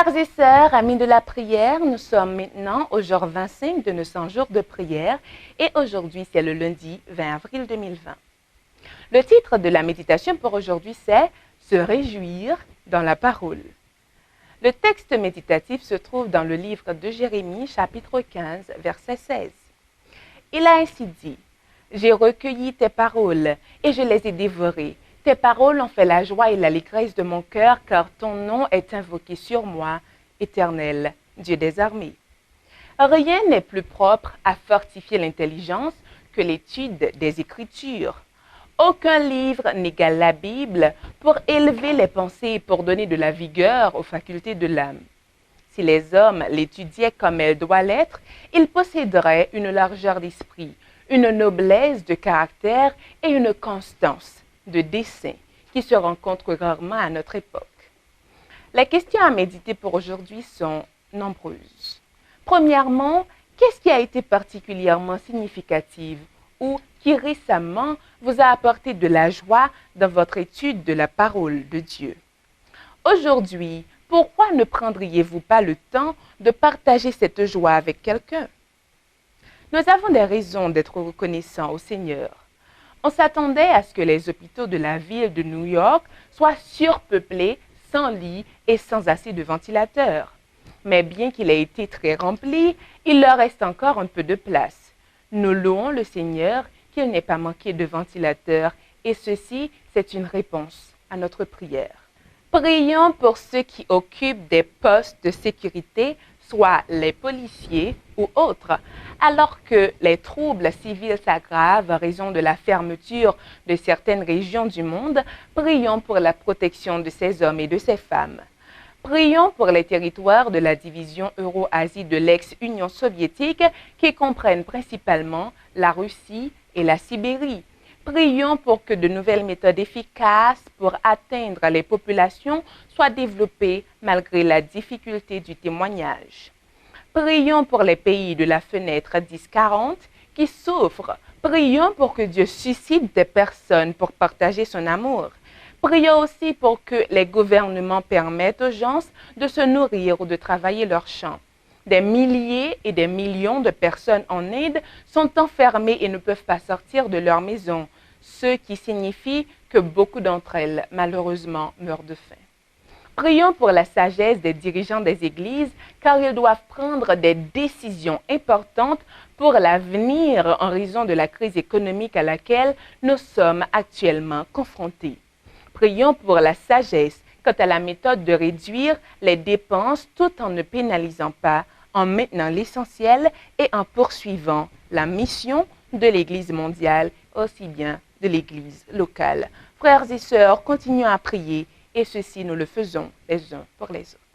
Frères et sœurs, amis de la prière, nous sommes maintenant au jour 25 de nos 100 jours de prière et aujourd'hui c'est le lundi 20 avril 2020. Le titre de la méditation pour aujourd'hui c'est « Se réjouir dans la parole ». Le texte méditatif se trouve dans le livre de Jérémie chapitre 15 verset 16. Il a ainsi dit « J'ai recueilli tes paroles et je les ai dévorées. Tes paroles ont fait la joie et l'allégresse de mon cœur, car ton nom est invoqué sur moi, Éternel, Dieu des armées. » Rien n'est plus propre à fortifier l'intelligence que l'étude des Écritures. Aucun livre n'égale la Bible pour élever les pensées et pour donner de la vigueur aux facultés de l'âme. Si les hommes l'étudiaient comme elle doit l'être, ils posséderaient une largeur d'esprit, une noblesse de caractère et une constance de dessein qui se rencontrent rarement à notre époque. Les questions à méditer pour aujourd'hui sont nombreuses. Premièrement, qu'est-ce qui a été particulièrement significatif ou qui récemment vous a apporté de la joie dans votre étude de la parole de Dieu? Aujourd'hui, pourquoi ne prendriez-vous pas le temps de partager cette joie avec quelqu'un? Nous avons des raisons d'être reconnaissants au Seigneur. On s'attendait à ce que les hôpitaux de la ville de New York soient surpeuplés, sans lits et sans assez de ventilateurs. Mais bien qu'il ait été très rempli, il leur reste encore un peu de place. Nous louons le Seigneur qu'il n'ait pas manqué de ventilateurs et ceci, c'est une réponse à notre prière. Prions pour ceux qui occupent des postes de sécurité, soit les policiers ou autres. Alors que les troubles civils s'aggravent à raison de la fermeture de certaines régions du monde, prions pour la protection de ces hommes et de ces femmes. Prions pour les territoires de la division Euro-Asie de l'ex-Union soviétique qui comprennent principalement la Russie et la Sibérie. Prions pour que de nouvelles méthodes efficaces pour atteindre les populations soient développées malgré la difficulté du témoignage. Prions pour les pays de la fenêtre 10-40 qui souffrent. Prions pour que Dieu suscite des personnes pour partager son amour. Prions aussi pour que les gouvernements permettent aux gens de se nourrir ou de travailler leurs champs. Des milliers et des millions de personnes en Inde sont enfermées et ne peuvent pas sortir de leur maison, ce qui signifie que beaucoup d'entre elles, malheureusement, meurent de faim. Prions pour la sagesse des dirigeants des églises, car ils doivent prendre des décisions importantes pour l'avenir en raison de la crise économique à laquelle nous sommes actuellement confrontés. Prions pour la sagesse quant à la méthode de réduire les dépenses tout en ne pénalisant pas, en maintenant l'essentiel et en poursuivant la mission de l'Église mondiale, aussi bien de l'Église locale. Frères et sœurs, continuons à prier et ceci nous le faisons les uns pour les autres.